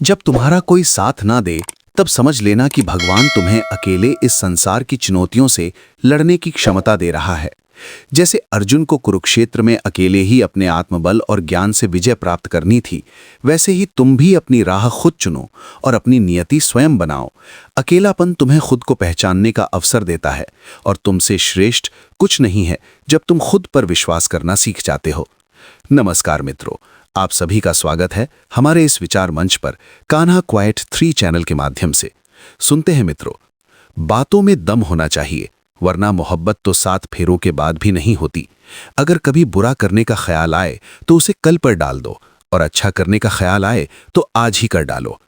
जब तुम्हारा कोई साथ ना दे, तब समझ लेना कि भगवान तुम्हें अकेले इस संसार की चुनौतियों से लड़ने की क्षमता दे रहा है। जैसे अर्जुन को कुरुक्षेत्र में अकेले ही अपने आत्मबल और ज्ञान से विजय प्राप्त करनी थी, वैसे ही तुम भी अपनी राह खुद चुनो और अपनी नियति स्वयं बनाओ। अकेलापन तुम्हें खुद को पहचानने का अवसर देता है और तुमसे श्रेष्ठ कुछ नहीं है जब तुम खुद पर विश्वास करना सीख जाते हो। नमस्कार मित्रों, आप सभी का स्वागत है हमारे इस विचार मंच पर कान्हा क्वाइट 3 चैनल के माध्यम से। सुनते हैं मित्रों, बातों में दम होना चाहिए, वरना मोहब्बत तो 7 फेरों के बाद भी नहीं होती। अगर कभी बुरा करने का ख्याल आए तो उसे कल पर डाल दो, और अच्छा करने का ख्याल आए तो आज ही कर डालो।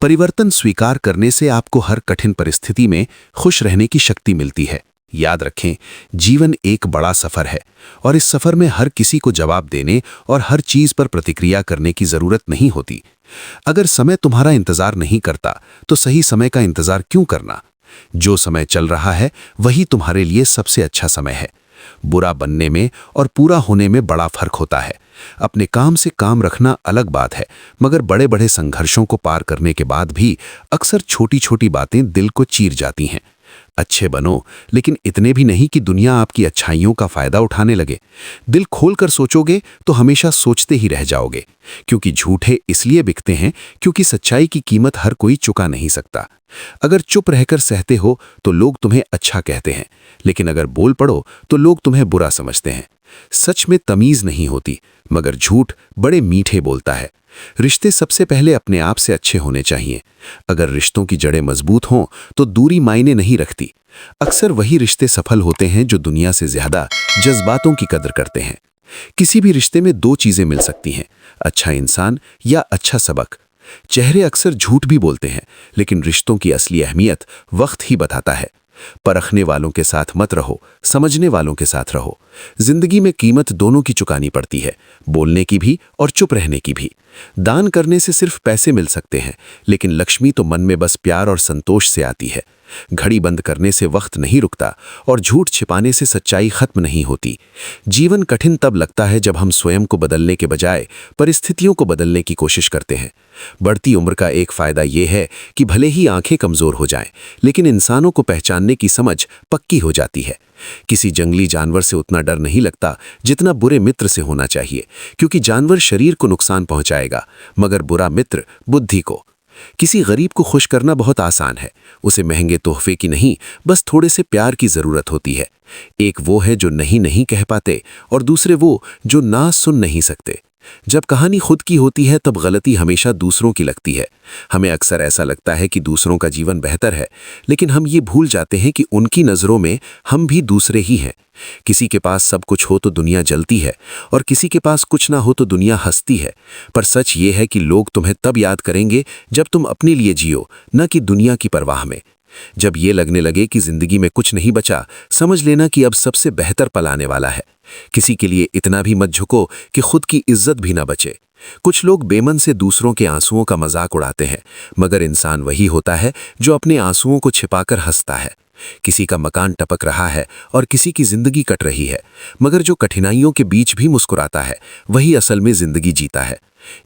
परिवर्तन स्वीकार करने से आपको हर कठिन परिस्थिति में खुश रहने की शक्ति मिलती है। याद रखें, जीवन एक बड़ा सफर है और इस सफर में हर किसी को जवाब देने और हर चीज पर प्रतिक्रिया करने की जरूरत नहीं होती। अगर समय तुम्हारा इंतजार नहीं करता तो सही समय का इंतजार क्यों करना। जो समय चल रहा है वही तुम्हारे लिए सबसे अच्छा समय है। बुरा बनने में और पूरा होने में बड़ा फर्क होता है। अपने काम से काम रखना अलग बात है, मगर बड़े बड़े संघर्षों को पार करने के बाद भी अक्सर छोटी छोटी बातें दिल को चीर जाती हैं। अच्छे बनो, लेकिन इतने भी नहीं कि दुनिया आपकी अच्छाइयों का फायदा उठाने लगे। दिल खोलकर सोचोगे तो हमेशा सोचते ही रह जाओगे, क्योंकि झूठे इसलिए बिकते हैं क्योंकि सच्चाई की कीमत हर कोई चुका नहीं सकता। अगर चुप रहकर सहते हो तो लोग तुम्हें अच्छा कहते हैं, लेकिन अगर बोल पड़ो तो लोग तुम्हें बुरा समझते हैं। सच में तमीज नहीं होती, मगर झूठ बड़े मीठे बोलता है। रिश्ते सबसे पहले अपने आप से अच्छे होने चाहिए। अगर रिश्तों की जड़ें मजबूत हों तो दूरी मायने नहीं रखती। अक्सर वही रिश्ते सफल होते हैं जो दुनिया से ज्यादा जज्बातों की कदर करते हैं। किसी भी रिश्ते में 2 चीजें मिल सकती हैं, अच्छा इंसान या अच्छा सबक। चेहरे अक्सर झूठ भी बोलते हैं, लेकिन रिश्तों की असली अहमियत वक्त ही बताता है। परखने वालों के साथ मत रहो, समझने वालों के साथ रहो। जिंदगी में कीमत दोनों की चुकानी पड़ती है, बोलने की भी और चुप रहने की भी। दान करने से सिर्फ पैसे मिल सकते हैं, लेकिन लक्ष्मी तो मन में बस प्यार और संतोष से आती है। घड़ी बंद करने से वक्त नहीं रुकता और झूठ छिपाने से सच्चाई खत्म नहीं होती। जीवन कठिन तब लगता है जब हम स्वयं को बदलने के बजाय परिस्थितियों को बदलने की कोशिश करते हैं। बढ़ती उम्र का एक फायदा यह है कि भले ही आंखें कमजोर हो जाएं, लेकिन इंसानों को पहचानने की समझ पक्की हो जाती है। किसी जंगली जानवर से उतना डर नहीं लगता जितना बुरे मित्र से होना चाहिए, क्योंकि जानवर शरीर को नुकसान पहुंचाएगा, मगर बुरा मित्र बुद्धि को। किसी गरीब को खुश करना बहुत आसान है। उसे महंगे तोहफे की नहीं, बस थोड़े से प्यार की जरूरत होती है। एक वो है जो नहीं नहीं कह पाते और दूसरे वो जो ना सुन नहीं सकते। जब कहानी खुद की होती है तब गलती हमेशा दूसरों की लगती है। हमें अक्सर ऐसा लगता है कि दूसरों का जीवन बेहतर है, लेकिन हम ये भूल जाते हैं कि उनकी नज़रों में हम भी दूसरे ही हैं। किसी के पास सब कुछ हो तो दुनिया जलती है, और किसी के पास कुछ ना हो तो दुनिया हंसती है। पर सच ये है कि लोग तुम्हें तब याद करेंगे जब तुम अपने लिए जियो, न कि दुनिया की परवाह में। जब ये लगने लगे कि जिंदगी में कुछ नहीं बचा, समझ लेना कि अब सबसे बेहतर पल आने वाला है। किसी के लिए इतना भी मत झुको कि खुद की इज्जत भी ना बचे। कुछ लोग बेमन से दूसरों के आंसुओं का मजाक उड़ाते हैं, मगर इंसान वही होता है जो अपने आंसुओं को छिपाकर हंसता है। किसी का मकान टपक रहा है और किसी की जिंदगी कट रही है, मगर जो कठिनाइयों के बीच भी मुस्कुराता है वही असल में जिंदगी जीता है।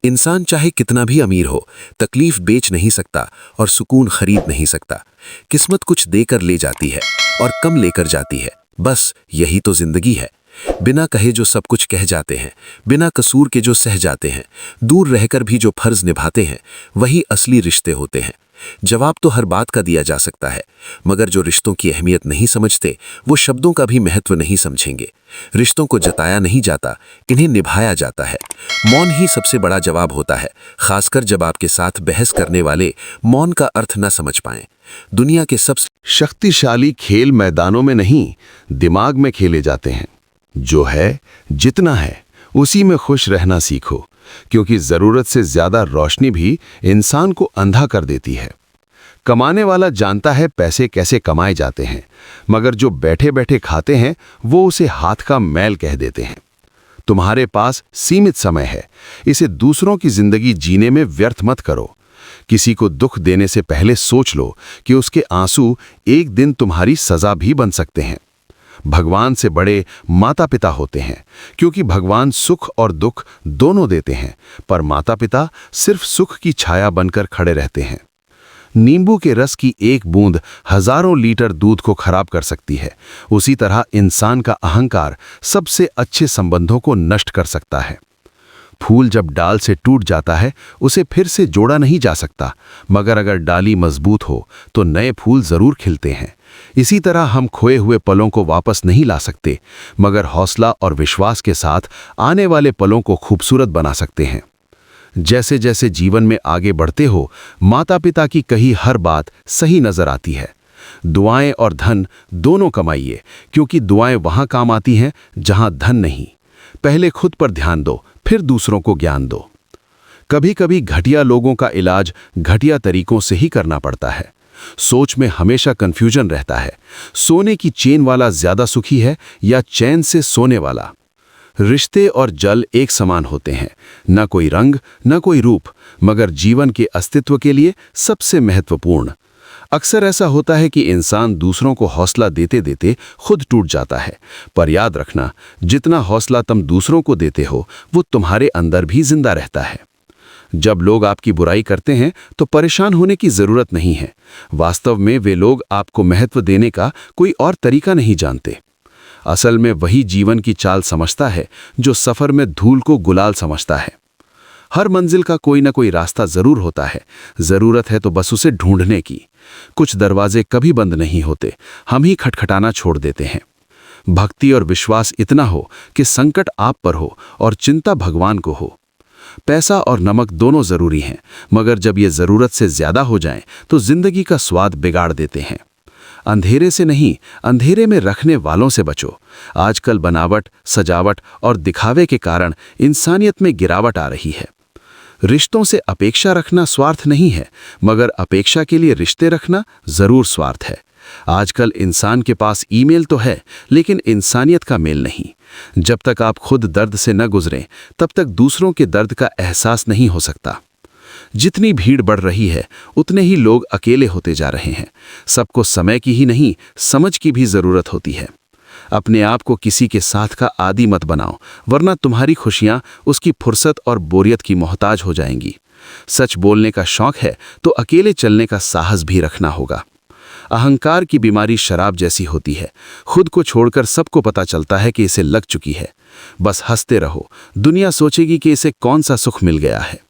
इंसान चाहे कितना भी अमीर हो, तकलीफ बेच नहीं सकता और सुकून खरीद नहीं सकता। किस्मत कुछ देकर ले जाती है और कम लेकर जाती है, बस यही तो जिंदगी है। बिना कहे जो सब कुछ कह जाते हैं, बिना कसूर के जो सह जाते हैं, दूर रहकर भी जो फर्ज निभाते हैं, वही असली रिश्ते होते हैं। जवाब तो हर बात का दिया जा सकता है, मगर जो रिश्तों की अहमियत नहीं समझते वो शब्दों का भी महत्व नहीं समझेंगे। रिश्तों को जताया नहीं जाता, इन्हें निभाया जाता है। मौन ही सबसे बड़ा जवाब होता है, खासकर जब आपके साथ बहस करने वाले मौन का अर्थ न समझ पाएं। दुनिया के सबसे शक्तिशाली खेल मैदानों में नहीं, दिमाग में खेले जाते हैं। जो है, जितना है, उसी में खुश रहना सीखो, क्योंकि जरूरत से ज्यादा रोशनी भी इंसान को अंधा कर देती है। कमाने वाला जानता है पैसे कैसे कमाए जाते हैं, मगर जो बैठे बैठे खाते हैं वो उसे हाथ का मैल कह देते हैं। तुम्हारे पास सीमित समय है, इसे दूसरों की जिंदगी जीने में व्यर्थ मत करो। किसी को दुख देने से पहले सोच लो कि उसके आंसू एक दिन तुम्हारी सजा भी बन सकते हैं। भगवान से बड़े माता पिता होते हैं, क्योंकि भगवान सुख और दुख दोनों देते हैं, पर माता पिता सिर्फ सुख की छाया बनकर खड़े रहते हैं। नींबू के रस की एक बूंद हजारों लीटर दूध को खराब कर सकती है। उसी तरह इंसान का अहंकार सबसे अच्छे संबंधों को नष्ट कर सकता है। फूल जब डाल से टूट जाता है उसे फिर से जोड़ा नहीं जा सकता, मगर अगर डाली मजबूत हो तो नए फूल जरूर खिलते हैं। इसी तरह हम खोए हुए पलों को वापस नहीं ला सकते, मगर हौसला और विश्वास के साथ आने वाले पलों को खूबसूरत बना सकते हैं। जैसे जैसे जीवन में आगे बढ़ते हो, माता पिता की कही हर बात सही नजर आती है। दुआएं और धन दोनों कमाइए, क्योंकि दुआएं वहां काम आती हैं जहां धन नहीं। पहले खुद पर ध्यान दो, फिर दूसरों को ज्ञान दो। कभी कभी घटिया लोगों का इलाज घटिया तरीकों से ही करना पड़ता है। सोच में हमेशा कंफ्यूजन रहता है, सोने की चेन वाला ज्यादा सुखी है या चैन से सोने वाला। रिश्ते और जल एक समान होते हैं, न कोई रंग न कोई रूप, मगर जीवन के अस्तित्व के लिए सबसे महत्वपूर्ण। अक्सर ऐसा होता है कि इंसान दूसरों को हौसला देते देते खुद टूट जाता है, पर याद रखना, जितना हौसला तुम दूसरों को देते हो वो तुम्हारे अंदर भी जिंदा रहता है। जब लोग आपकी बुराई करते हैं तो परेशान होने की जरूरत नहीं है। वास्तव में वे लोग आपको महत्व देने का कोई और तरीका नहीं जानते। असल में वही जीवन की चाल समझता है जो सफर में धूल को गुलाल समझता है। हर मंजिल का कोई ना कोई रास्ता जरूर होता है, जरूरत है तो बस उसे ढूंढने की। कुछ दरवाजे कभी बंद नहीं होते, हम ही खटखटाना छोड़ देते हैं। भक्ति और विश्वास इतना हो कि संकट आप पर हो और चिंता भगवान को हो। पैसा और नमक दोनों जरूरी हैं, मगर जब ये जरूरत से ज्यादा हो जाएं तो जिंदगी का स्वाद बिगाड़ देते हैं। अंधेरे से नहीं, अंधेरे में रखने वालों से बचो। आजकल बनावट, सजावट और दिखावे के कारण इंसानियत में गिरावट आ रही है। रिश्तों से अपेक्षा रखना स्वार्थ नहीं है, मगर अपेक्षा के लिए रिश्ते रखना जरूर स्वार्थ है। आजकल इंसान के पास ईमेल तो है, लेकिन इंसानियत का मेल नहीं। जब तक आप खुद दर्द से न गुजरें, तब तक दूसरों के दर्द का एहसास नहीं हो सकता। जितनी भीड़ बढ़ रही है, उतने ही लोग अकेले होते जा रहे हैं। सबको समय की ही नहीं, समझ की भी जरूरत होती है। अपने आप को किसी के साथ का आदी मत बनाओ, वरना तुम्हारी खुशियां उसकी फुर्सत और बोरियत की मोहताज हो जाएंगी। सच बोलने का शौक है तो अकेले चलने का साहस भी रखना होगा। अहंकार की बीमारी शराब जैसी होती है, खुद को छोड़कर सबको पता चलता है कि इसे लग चुकी है। बस हंसते रहो, दुनिया सोचेगी कि इसे कौन सा सुख मिल गया है।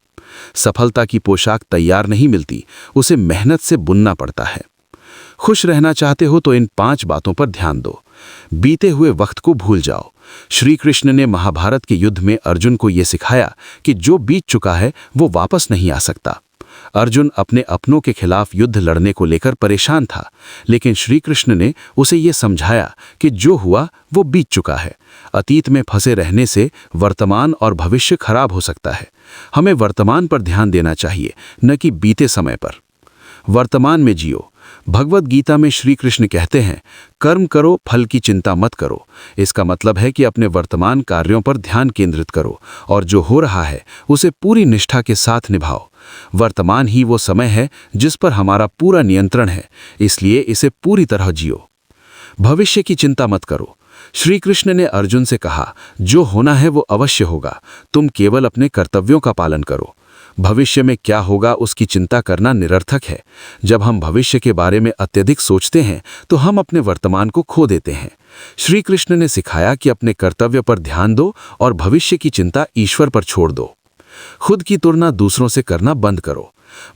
सफलता की पोशाक तैयार नहीं मिलती, उसे मेहनत से बुनना पड़ता है। खुश रहना चाहते हो तो इन 5 बातों पर ध्यान दो। बीते हुए वक्त को भूल जाओ। श्री कृष्ण ने महाभारत के युद्ध में अर्जुन को यह सिखाया कि जो बीत चुका है वो वापस नहीं आ सकता। अर्जुन अपने अपनों के खिलाफ युद्ध लड़ने को लेकर परेशान था, लेकिन श्री कृष्ण ने उसे ये समझाया कि जो हुआ वो बीत चुका है। अतीत में फंसे रहने से वर्तमान और भविष्य खराब हो सकता है। हमें वर्तमान पर ध्यान देना चाहिए, न कि बीते समय पर। वर्तमान में जियो। भगवद गीता में श्री कृष्ण कहते हैं, कर्म करो, फल की चिंता मत करो। इसका मतलब है कि अपने वर्तमान कार्यों पर ध्यान केंद्रित करो और जो हो रहा है उसे पूरी निष्ठा के साथ निभाओ। वर्तमान ही वो समय है जिस पर हमारा पूरा नियंत्रण है, इसलिए इसे पूरी तरह जियो। भविष्य की चिंता मत करो। श्री कृष्ण ने अर्जुन से कहा, जो होना है वो अवश्य होगा, तुम केवल अपने कर्तव्यों का पालन करो। भविष्य में क्या होगा उसकी चिंता करना निरर्थक है। जब हम भविष्य के बारे में अत्यधिक सोचते हैं तो हम अपने वर्तमान को खो देते हैं। श्री कृष्ण ने सिखाया कि अपने कर्तव्य पर ध्यान दो और भविष्य की चिंता ईश्वर पर छोड़ दो। खुद की तुलना दूसरों से करना बंद करो।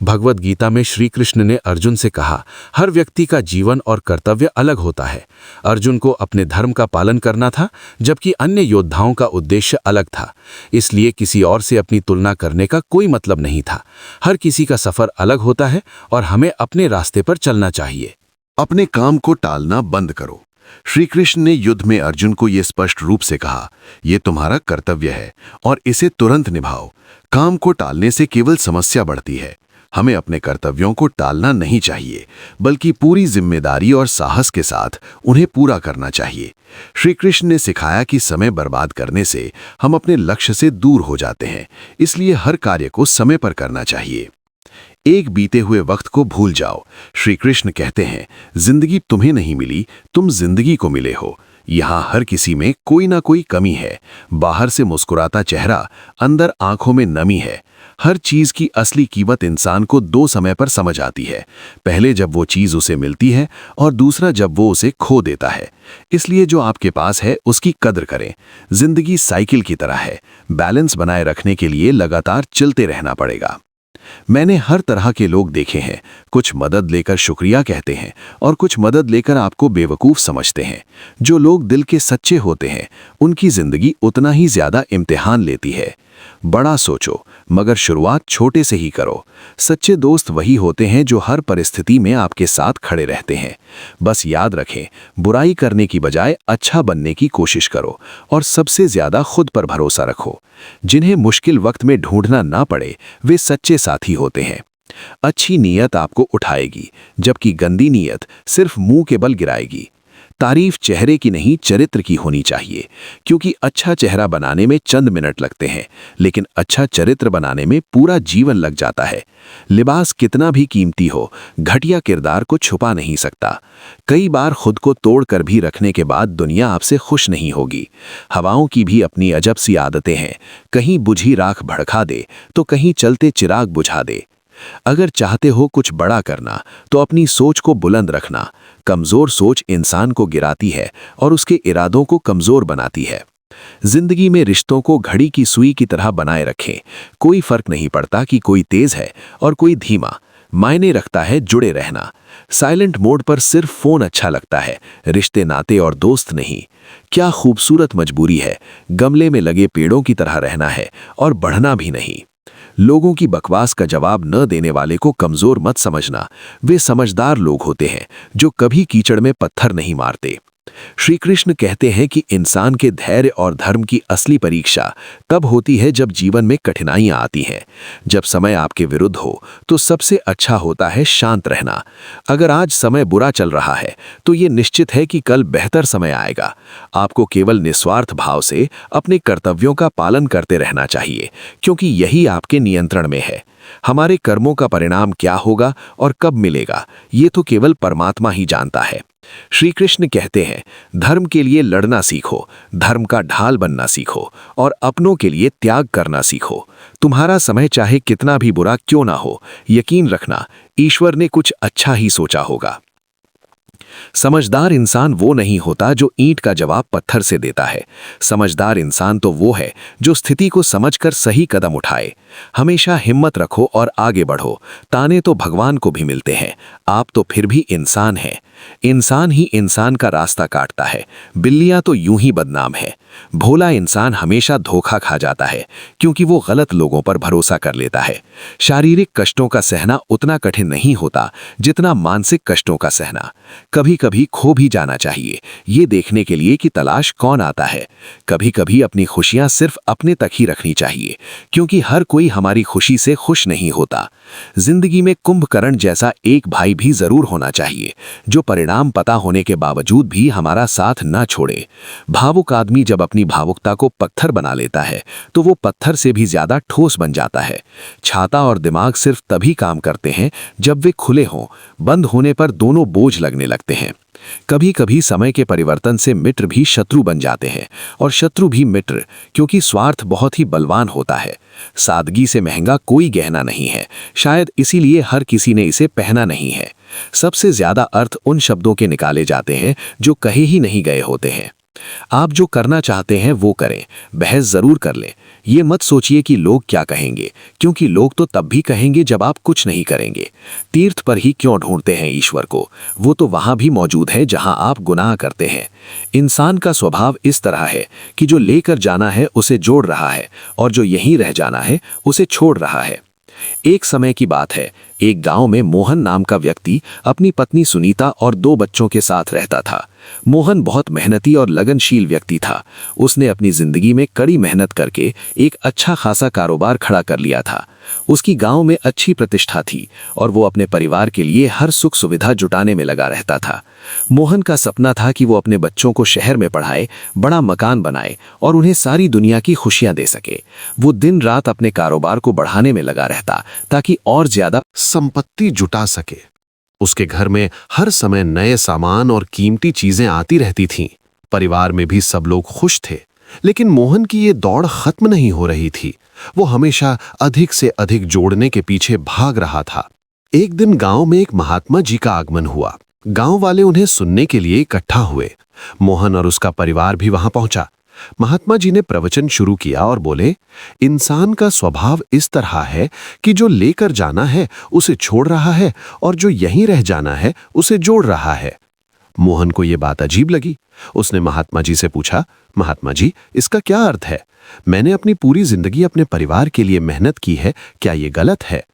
भगवद गीता में श्री कृष्ण ने अर्जुन से कहा, हर व्यक्ति का जीवन और कर्तव्य अलग होता है। अर्जुन को अपने धर्म का पालन करना था, जबकि अन्य योद्धाओं का उद्देश्य अलग था। इसलिए किसी और से अपनी तुलना करने का कोई मतलब नहीं था। हर किसी का सफर अलग होता है और हमें अपने रास्ते पर चलना चाहिए। अपने काम को टालना बंद करो। श्री कृष्ण ने युद्ध में अर्जुन को यह स्पष्ट रूप से कहा, यह तुम्हारा कर्तव्य है और इसे तुरंत निभाओ। काम को टालने से केवल समस्या बढ़ती है। हमें अपने कर्तव्यों को टालना नहीं चाहिए, बल्कि पूरी जिम्मेदारी और साहस के साथ उन्हें पूरा करना चाहिए। श्री कृष्ण ने सिखाया कि समय बर्बाद करने से हम अपने लक्ष्य से दूर हो जाते हैं, इसलिए हर कार्य को समय पर करना चाहिए। एक बीते हुए वक्त को भूल जाओ। श्री कृष्ण कहते हैं, जिंदगी तुम्हें नहीं मिली, तुम जिंदगी को मिले हो। यहाँ हर किसी में कोई ना कोई कमी है। बाहर से मुस्कुराता चेहरा, अंदर आंखों में नमी है। हर चीज की असली कीमत इंसान को दो समय पर समझ आती है, पहले जब वो चीज उसे मिलती है और दूसरा जब वो उसे खो देता है। इसलिए जो आपके पास है उसकी कद्र करें। जिंदगी साइकिल की तरह है, बैलेंस बनाए रखने के लिए लगातार चलते रहना पड़ेगा। मैंने हर तरह के लोग देखे हैं, कुछ मदद लेकर शुक्रिया कहते हैं और कुछ मदद लेकर आपको बेवकूफ़ समझते हैं। जो लोग दिल के सच्चे होते हैं उनकी जिंदगी उतना ही ज्यादा इम्तिहान लेती है। बड़ा सोचो मगर शुरुआत छोटे से ही करो। सच्चे दोस्त वही होते हैं जो हर परिस्थिति में आपके साथ खड़े रहते हैं। बस याद रखें, बुराई करने की बजाय अच्छा बनने की कोशिश करो और सबसे ज्यादा खुद पर भरोसा रखो। जिन्हें मुश्किल वक्त में ढूंढना ना पड़े वे सच्चे साथी होते हैं। अच्छी नीयत आपको उठाएगी, जबकि गंदी नीयत सिर्फ मुंह के बल गिराएगी। तारीफ चेहरे की नहीं चरित्र की होनी चाहिए, क्योंकि अच्छा चेहरा बनाने में चंद मिनट लगते हैं, लेकिन अच्छा चरित्र बनाने में पूरा जीवन लग जाता है। लिबास कितना भी कीमती हो, घटिया किरदार को छुपा नहीं सकता। कई बार खुद को तोड़ कर भी रखने के बाद दुनिया आपसे खुश नहीं होगी। हवाओं की भी अपनी अजब सी आदतें हैं, कहीं बुझी राख भड़का दे तो कहीं चलते चिराग बुझा दे। अगर चाहते हो कुछ बड़ा करना तो अपनी सोच को बुलंद रखना। कमजोर सोच इंसान को गिराती है और उसके इरादों को कमजोर बनाती है। जिंदगी में रिश्तों को घड़ी की सुई की तरह बनाए रखें। कोई फर्क नहीं पड़ता कि कोई तेज है और कोई धीमा, मायने रखता है जुड़े रहना। साइलेंट मोड पर सिर्फ फोन अच्छा लगता है, रिश्ते नाते और दोस्त नहीं। क्या खूबसूरत मजबूरी है, गमले में लगे पेड़ों की तरह रहना है और बढ़ना भी नहीं। लोगों की बकवास का जवाब न देने वाले को कमजोर मत समझना। वे समझदार लोग होते हैं जो कभी कीचड़ में पत्थर नहीं मारते। श्री कृष्ण कहते हैं कि इंसान के धैर्य और धर्म की असली परीक्षा तब होती है जब जीवन में कठिनाइयां आती हैं। जब समय आपके विरुद्ध हो तो सबसे अच्छा होता है शांत रहना। अगर आज समय बुरा चल रहा है तो ये निश्चित है कि कल बेहतर समय आएगा। आपको केवल निस्वार्थ भाव से अपने कर्तव्यों का पालन करते रहना चाहिए, क्योंकि यही आपके नियंत्रण में है। हमारे कर्मों का परिणाम क्या होगा और कब मिलेगा, ये तो केवल परमात्मा ही जानता है। श्री कृष्ण कहते हैं, धर्म के लिए लड़ना सीखो, धर्म का ढाल बनना सीखो और अपनों के लिए त्याग करना सीखो। तुम्हारा समय चाहे कितना भी बुरा क्यों ना हो, यकीन रखना ईश्वर ने कुछ अच्छा ही सोचा होगा। समझदार इंसान वो नहीं होता जो ईंट का जवाब पत्थर से देता है। समझदार इंसान तो वो है जो स्थिति को समझकर सही कदम उठाए। हमेशा हिम्मत रखो और आगे बढ़ो। ताने तो भगवान को भी मिलते हैं, आप तो फिर भी इंसान हैं। इंसान ही इंसान का रास्ता काटता है, बिल्लियां तो यूं ही बदनाम है। भोला इंसान हमेशा धोखा खा जाता है, क्योंकि वो गलत लोगों पर भरोसा कर लेता है। शारीरिक कष्टों का सहना उतना कठिन नहीं होता जितना मानसिक कष्टों का सहना। कभी कभी खो भी जाना चाहिए, ये देखने के लिए कि तलाश कौन आता है। कभी कभी अपनी खुशियां सिर्फ अपने तक ही रखनी चाहिए, क्योंकि हर कोई हमारी खुशी से खुश नहीं होता। जिंदगी में कुंभकर्ण जैसा एक भाई भी जरूर होना चाहिए, जो परिणाम पता होने के बावजूद भी हमारा साथ ना छोड़े। भावुक आदमी जब अपनी भावुकता को पत्थर बना लेता है तो वो पत्थर से भी ज्यादा ठोस बन जाता है। छाता और दिमाग सिर्फ तभी काम करते हैं जब वे खुले हों, बंद होने पर दोनों बोझ लगने लगते हैं। कभी कभी समय के परिवर्तन से मित्र भी शत्रु बन जाते हैं और शत्रु भी मित्र, क्योंकि स्वार्थ बहुत ही बलवान होता है। सादगी से महंगा कोई गहना नहीं है, शायद इसीलिए हर किसी ने इसे पहना नहीं है। सबसे ज्यादा अर्थ उन शब्दों के निकाले जाते हैं जो कहे ही नहीं गए होते हैं। आप जो करना चाहते हैं वो करें, बहस जरूर कर लें। ये मत सोचिए कि लोग क्या कहेंगे, क्योंकि लोग तो तब भी कहेंगे जब आप कुछ नहीं करेंगे। तीर्थ पर ही क्यों ढूंढते हैं ईश्वर को, वो तो वहां भी मौजूद है जहां आप गुनाह करते हैं। इंसान का स्वभाव इस तरह है कि जो लेकर जाना है उसे जोड़ रहा है और जो यहीं रह जाना है उसे छोड़ रहा है। एक समय की बात है, एक गांव में मोहन नाम का व्यक्ति अपनी पत्नी सुनीता और 2 बच्चों के साथ रहता था। मोहन बहुत मेहनती और लगनशील व्यक्ति था। उसने अपनी जिंदगी में कड़ी मेहनत करके एक अच्छा खासा कारोबार खड़ा कर लिया था। उसकी गांव में अच्छी प्रतिष्ठा थी और वो अपने परिवार के लिए हर सुख सुविधा जुटाने में लगा रहता था। मोहन का सपना था कि वो अपने बच्चों को शहर में पढ़ाए, बड़ा मकान बनाए और उन्हें सारी दुनिया की खुशियां दे सके। वो दिन रात अपने कारोबार को बढ़ाने में लगा रहता ताकि और ज्यादा संपत्ति जुटा सके। उसके घर में हर समय नए सामान और कीमती चीजें आती रहती थीं। परिवार में भी सब लोग खुश थे, लेकिन मोहन की ये दौड़ खत्म नहीं हो रही थी। वो हमेशा अधिक से अधिक जोड़ने के पीछे भाग रहा था। एक दिन गांव में एक महात्मा जी का आगमन हुआ। गांव वाले उन्हें सुनने के लिए इकट्ठा हुए। मोहन और उसका परिवार भी वहां पहुंचा। महात्मा जी ने प्रवचन शुरू किया और बोले, इंसान का स्वभाव इस तरह है कि जो लेकर जाना है उसे छोड़ रहा है और जो यहीं रह जाना है उसे जोड़ रहा है। मोहन को यह बात अजीब लगी। उसने महात्मा जी से पूछा, महात्मा जी, इसका क्या अर्थ है? मैंने अपनी पूरी जिंदगी अपने परिवार के लिए मेहनत की है, क्या ये गलत है?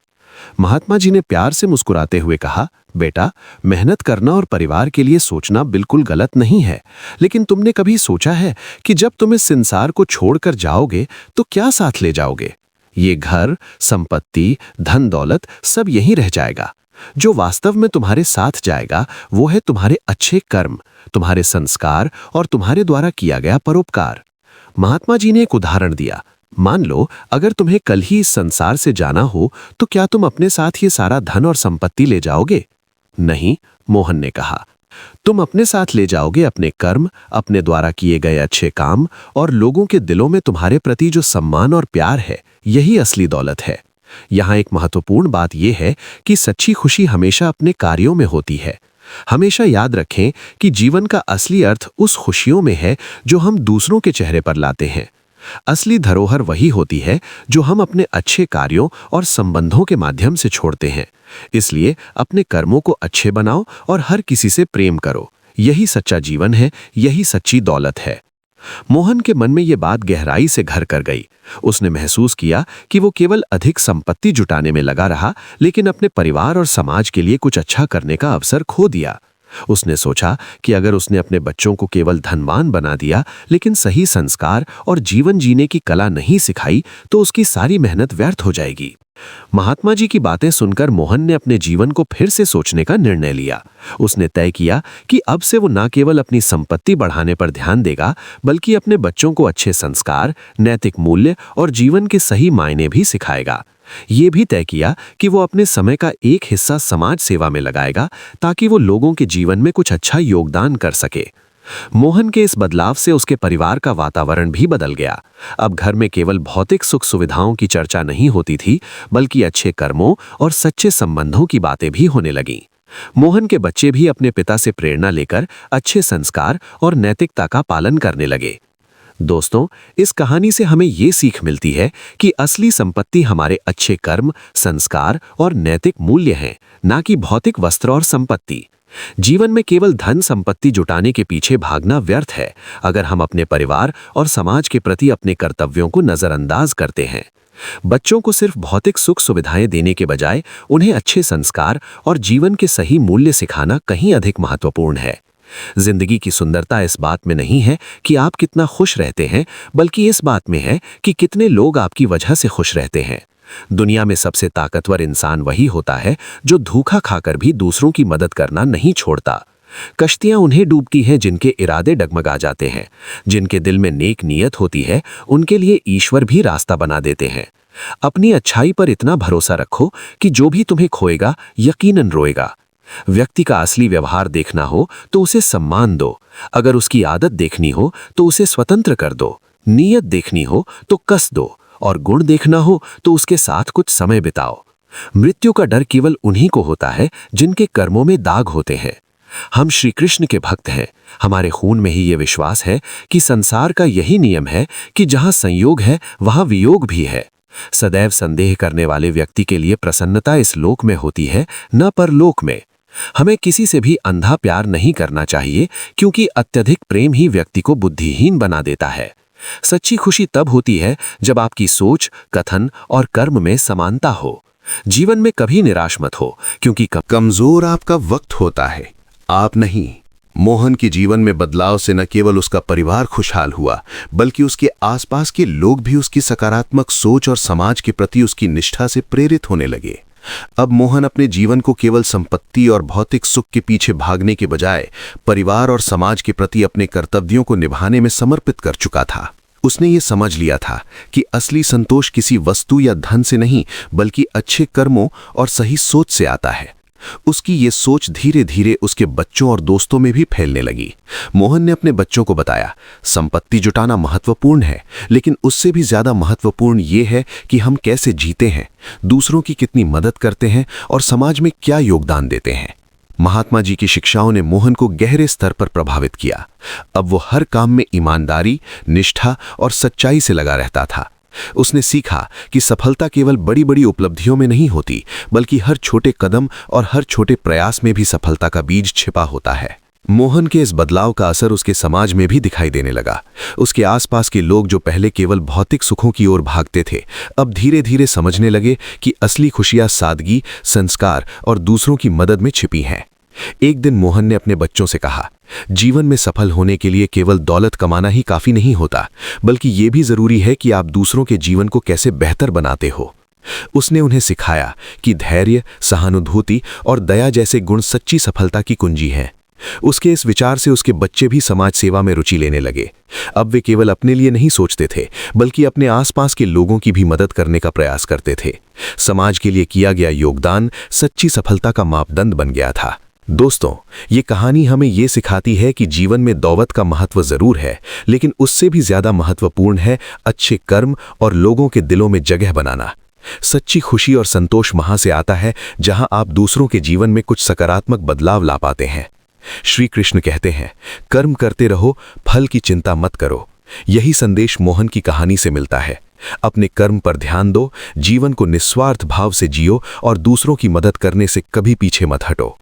महात्मा जी ने प्यार से मुस्कुराते हुए कहा, बेटा, मेहनत करना और परिवार के लिए सोचना बिल्कुल गलत नहीं है, लेकिन तुमने कभी सोचा है कि जब तुम इस संसार को छोड़कर जाओगे तो क्या साथ ले जाओगे? ये घर, संपत्ति, धन दौलत सब यहीं रह जाएगा। जो वास्तव में तुम्हारे साथ जाएगा वो है तुम्हारे अच्छे कर्म, तुम्हारे संस्कार और तुम्हारे द्वारा किया गया परोपकार। महात्मा जी ने एक उदाहरण दिया। मान लो अगर तुम्हें कल ही इस संसार से जाना हो तो क्या तुम अपने साथ ये सारा धन और संपत्ति ले जाओगे? नहीं, मोहन ने कहा। तुम अपने साथ ले जाओगे अपने कर्म, अपने द्वारा किए गए अच्छे काम और लोगों के दिलों में तुम्हारे प्रति जो सम्मान और प्यार है, यही असली दौलत है। यहाँ एक महत्वपूर्ण बात यह है कि सच्ची खुशी हमेशा अपने कार्यों में होती है। हमेशा याद रखें कि जीवन का असली अर्थ उस खुशियों में है जो हम दूसरों के चेहरे पर लाते हैं। असली धरोहर वही होती है जो हम अपने अच्छे कार्यों और संबंधों के माध्यम से छोड़ते हैं। इसलिए अपने कर्मों को अच्छे बनाओ और हर किसी से प्रेम करो। यही सच्चा जीवन है, यही सच्ची दौलत है। मोहन के मन में ये बात गहराई से घर कर गई। उसने महसूस किया कि वो केवल अधिक संपत्ति जुटाने में लगा रहा, लेकिन अपने परिवार और समाज के लिए कुछ अच्छा करने का अवसर खो दिया। उसने सोचा कि अगर उसने अपने बच्चों को केवल धनवान बना दिया, लेकिन सही संस्कार और जीवन जीने की कला नहीं सिखाई, तो उसकी सारी मेहनत व्यर्थ हो जाएगी। महात्मा जी की बातें सुनकर मोहन ने अपने जीवन को फिर से सोचने का निर्णय लिया। उसने तय किया कि अब से वो न केवल अपनी संपत्ति बढ़ाने पर ध्यान देगा, बल्कि अपने बच्चों को अच्छे संस्कार, नैतिक मूल्य और जीवन के सही मायने भी सिखाएगा। ये भी तय किया कि वो अपने समय का एक हिस्सा समाज सेवा में लगाएगा, ताकि वो लोगों के जीवन में कुछ अच्छा योगदान कर सके। मोहन के इस बदलाव से उसके परिवार का वातावरण भी बदल गया। अब घर में केवल भौतिक सुख सुविधाओं की चर्चा नहीं होती थी, बल्कि अच्छे कर्मों और सच्चे संबंधों की बातें भी होने लगीं। मोहन के बच्चे भी अपने पिता से प्रेरणा लेकर अच्छे संस्कार और नैतिकता का पालन करने लगे। दोस्तों, इस कहानी से हमें ये सीख मिलती है कि असली संपत्ति हमारे अच्छे कर्म, संस्कार और नैतिक मूल्य हैं, ना कि भौतिक वस्त्र और संपत्ति। जीवन में केवल धन संपत्ति जुटाने के पीछे भागना व्यर्थ है, अगर हम अपने परिवार और समाज के प्रति अपने कर्तव्यों को नजरअंदाज करते हैं। बच्चों को सिर्फ भौतिक सुख सुविधाएं देने के बजाय उन्हें अच्छे संस्कार और जीवन के सही मूल्य सिखाना कहीं अधिक महत्वपूर्ण है। जिंदगी की सुंदरता इस बात में नहीं है कि आप कितना खुश रहते हैं, बल्कि इस बात में है कि कितने लोग आपकी वजह से खुश रहते हैं। दुनिया में सबसे ताकतवर इंसान वही होता है जो धोखा खाकर भी दूसरों की मदद करना नहीं छोड़ता। कश्तियां उन्हें डूबती हैं जिनके इरादे डगमगा जाते हैं। जिनके दिल में नेक नीयत होती है, उनके लिए ईश्वर भी रास्ता बना देते हैं। अपनी अच्छाई पर इतना भरोसा रखो कि जो भी तुम्हें खोएगा यकीनन रोएगा। व्यक्ति का असली व्यवहार देखना हो तो उसे सम्मान दो। अगर उसकी आदत देखनी हो तो उसे स्वतंत्र कर दो। नीयत देखनी हो तो कस दो और गुण देखना हो तो उसके साथ कुछ समय बिताओ। मृत्यु का डर केवल उन्हीं को होता है जिनके कर्मों में दाग होते हैं। हम श्री कृष्ण के भक्त हैं। हमारे खून में ही ये विश्वास है कि संसार का यही नियम है कि जहां संयोग है वहां वियोग भी है। सदैव संदेह करने वाले व्यक्ति के लिए प्रसन्नता इस लोक में होती है, न परलोक में। हमें किसी से भी अंधा प्यार नहीं करना चाहिए, क्योंकि अत्यधिक प्रेम ही व्यक्ति को बुद्धिहीन बना देता है। सच्ची खुशी तब होती है जब आपकी सोच, कथन और कर्म में समानता हो। जीवन में कभी निराश मत हो, क्योंकि कमजोर आपका वक्त होता है, आप नहीं। मोहन के जीवन में बदलाव से न केवल उसका परिवार खुशहाल हुआ, बल्कि उसके आसपास के लोग भी उसकी सकारात्मक सोच और समाज के प्रति उसकी निष्ठा से प्रेरित होने लगे। अब मोहन अपने जीवन को केवल संपत्ति और भौतिक सुख के पीछे भागने के बजाय परिवार और समाज के प्रति अपने कर्तव्यों को निभाने में समर्पित कर चुका था। उसने ये समझ लिया था कि असली संतोष किसी वस्तु या धन से नहीं, बल्कि अच्छे कर्मों और सही सोच से आता है। उसकी ये सोच धीरे धीरे उसके बच्चों और दोस्तों में भी फैलने लगी। मोहन ने अपने बच्चों को बताया, संपत्ति जुटाना महत्वपूर्ण है, लेकिन उससे भी ज्यादा महत्वपूर्ण ये है कि हम कैसे जीते हैं, दूसरों की कितनी मदद करते हैं और समाज में क्या योगदान देते हैं। महात्मा जी की शिक्षाओं ने मोहन को गहरे स्तर पर प्रभावित किया। अब वो हर काम में ईमानदारी, निष्ठा और सच्चाई से लगा रहता था। उसने सीखा कि सफलता केवल बड़ी बड़ी उपलब्धियों में नहीं होती, बल्कि हर छोटे कदम और हर छोटे प्रयास में भी सफलता का बीज छिपा होता है। मोहन के इस बदलाव का असर उसके समाज में भी दिखाई देने लगा। उसके आसपास के लोग जो पहले केवल भौतिक सुखों की ओर भागते थे, अब धीरे धीरे समझने लगे कि असली खुशियां सादगी, संस्कार और दूसरों की मदद में छिपी हैं। एक दिन मोहन ने अपने बच्चों से कहा, जीवन में सफल होने के लिए केवल दौलत कमाना ही काफी नहीं होता, बल्कि ये भी जरूरी है कि आप दूसरों के जीवन को कैसे बेहतर बनाते हो। उसने उन्हें सिखाया कि धैर्य, सहानुभूति और दया जैसे गुण सच्ची सफलता की कुंजी हैं। उसके इस विचार से उसके बच्चे भी समाज सेवा में रुचि लेने लगे। अब वे केवल अपने लिए नहीं सोचते थे, बल्कि अपने आसपास के लोगों की भी मदद करने का प्रयास करते थे। समाज के लिए किया गया योगदान सच्ची सफलता का मापदंड बन गया था। दोस्तों, ये कहानी हमें ये सिखाती है कि जीवन में दौलत का महत्व जरूर है, लेकिन उससे भी ज्यादा महत्वपूर्ण है अच्छे कर्म और लोगों के दिलों में जगह बनाना। सच्ची खुशी और संतोष वहां से आता है जहां आप दूसरों के जीवन में कुछ सकारात्मक बदलाव ला पाते हैं। श्री कृष्ण कहते हैं, कर्म करते रहो, फल की चिंता मत करो। यही संदेश मोहन की कहानी से मिलता है। अपने कर्म पर ध्यान दो, जीवन को निस्वार्थ भाव से जियो और दूसरों की मदद करने से कभी पीछे मत हटो।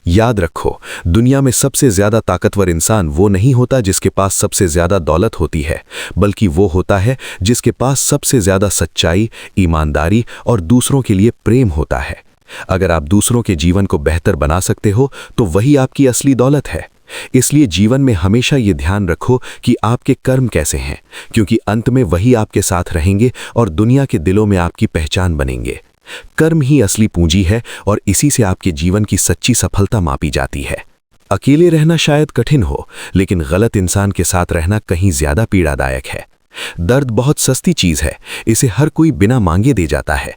याद रखो, दुनिया में सबसे ज्यादा ताकतवर इंसान वो नहीं होता जिसके पास सबसे ज्यादा दौलत होती है, बल्कि वो होता है जिसके पास सबसे ज्यादा सच्चाई, ईमानदारी और दूसरों के लिए प्रेम होता है। अगर आप दूसरों के जीवन को बेहतर बना सकते हो तो वही आपकी असली दौलत है। इसलिए जीवन में हमेशा ये ध्यान रखो कि आपके कर्म कैसे हैं, क्योंकि अंत में वही आपके साथ रहेंगे और दुनिया के दिलों में आपकी पहचान बनेंगे। कर्म ही असली पूंजी है और इसी से आपके जीवन की सच्ची सफलता मापी जाती है। अकेले रहना शायद कठिन हो, लेकिन गलत इंसान के साथ रहना कहीं ज्यादा पीड़ादायक है। दर्द बहुत सस्ती चीज है, इसे हर कोई बिना मांगे दे जाता है।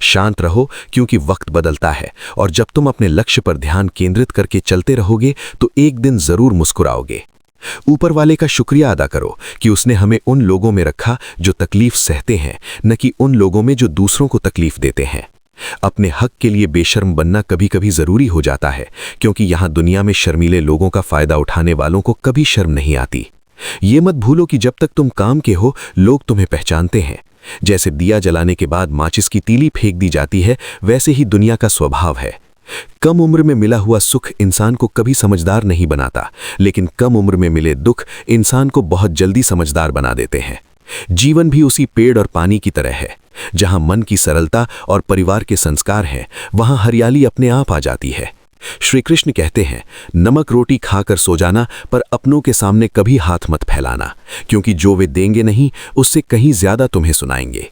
शांत रहो, क्योंकि वक्त बदलता है और जब तुम अपने लक्ष्य पर ध्यान केंद्रित करके चलते रहोगे तो एक दिन जरूर मुस्कुराओगे। ऊपर वाले का शुक्रिया अदा करो कि उसने हमें उन लोगों में रखा जो तकलीफ सहते हैं, न कि उन लोगों में जो दूसरों को तकलीफ देते हैं। अपने हक के लिए बेशर्म बनना कभी कभी जरूरी हो जाता है, क्योंकि यहाँ दुनिया में शर्मीले लोगों का फायदा उठाने वालों को कभी शर्म नहीं आती। ये मत भूलो कि जब तक तुम काम के हो, लोग तुम्हें पहचानते हैं। जैसे दिया जलाने के बाद माचिस की तीली फेंक दी जाती है, वैसे ही दुनिया का स्वभाव है। कम उम्र में मिला हुआ सुख इंसान को कभी समझदार नहीं बनाता, लेकिन कम उम्र में मिले दुख इंसान को बहुत जल्दी समझदार बना देते हैं। जीवन भी उसी पेड़ और पानी की तरह है। जहां मन की सरलता और परिवार के संस्कार हैं, वहां हरियाली अपने आप आ जाती है। श्री कृष्ण कहते हैं, नमक रोटी खाकर सो जाना, पर अपनों के सामने कभी हाथ मत फैलाना, क्योंकि जो वे देंगे नहीं, उससे कहीं ज्यादा तुम्हें सुनाएंगे।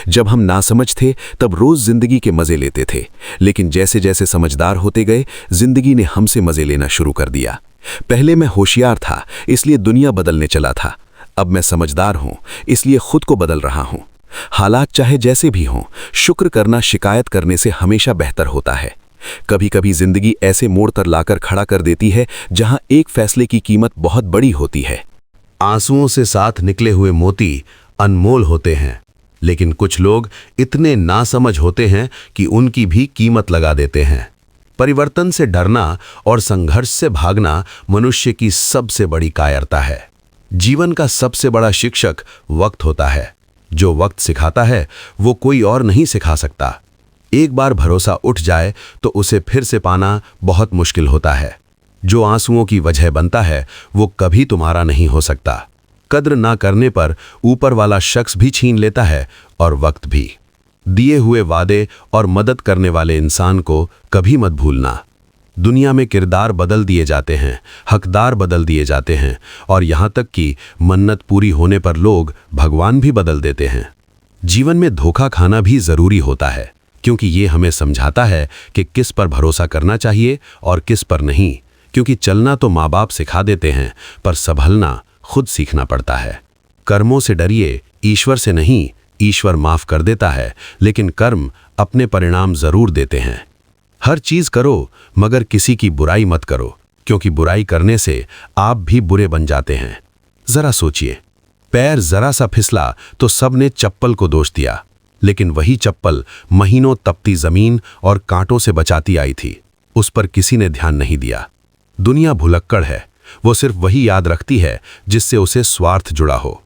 जब हम नासमझ थे तब रोज जिंदगी के मजे लेते थे, लेकिन जैसे जैसे समझदार होते गए, जिंदगी ने हमसे मजे लेना शुरू कर दिया। पहले मैं होशियार था, इसलिए दुनिया बदलने चला था। अब मैं समझदार हूं, इसलिए खुद को बदल रहा हूं। हालात चाहे जैसे भी हों, शुक्र करना शिकायत करने से हमेशा बेहतर होता है। कभी कभी जिंदगी ऐसे मोड़ पर लाकर खड़ा कर देती है जहां एक फैसले की कीमत बहुत बड़ी होती है। आंसुओं से साथ निकले हुए मोती अनमोल होते हैं, लेकिन कुछ लोग इतने नासमझ होते हैं कि उनकी भी कीमत लगा देते हैं। परिवर्तन से डरना और संघर्ष से भागना मनुष्य की सबसे बड़ी कायरता है। जीवन का सबसे बड़ा शिक्षक वक्त होता है। जो वक्त सिखाता है वो कोई और नहीं सिखा सकता। एक बार भरोसा उठ जाए तो उसे फिर से पाना बहुत मुश्किल होता है। जो आंसुओं की वजह बनता है वो कभी तुम्हारा नहीं हो सकता। कद्र ना करने पर ऊपर वाला शख्स भी छीन लेता है और वक्त भी। दिए हुए वादे और मदद करने वाले इंसान को कभी मत भूलना। दुनिया में किरदार बदल दिए जाते हैं, हकदार बदल दिए जाते हैं और यहाँ तक कि मन्नत पूरी होने पर लोग भगवान भी बदल देते हैं। जीवन में धोखा खाना भी जरूरी होता है, क्योंकि ये हमें समझाता है कि किस पर भरोसा करना चाहिए और किस पर नहीं। क्योंकि चलना तो माँ बाप सिखा देते हैं, पर संभलना खुद सीखना पड़ता है। कर्मों से डरिए, ईश्वर से नहीं। ईश्वर माफ कर देता है, लेकिन कर्म अपने परिणाम जरूर देते हैं। हर चीज करो मगर किसी की बुराई मत करो, क्योंकि बुराई करने से आप भी बुरे बन जाते हैं। जरा सोचिए, पैर जरा सा फिसला तो सबने चप्पल को दोष दिया, लेकिन वही चप्पल महीनों तपती जमीन और कांटों से बचाती आई थी। उस पर किसी ने ध्यान नहीं दिया। दुनिया भुलक्कड़ है, वो सिर्फ वही याद रखती है जिससे उसे स्वार्थ जुड़ा हो।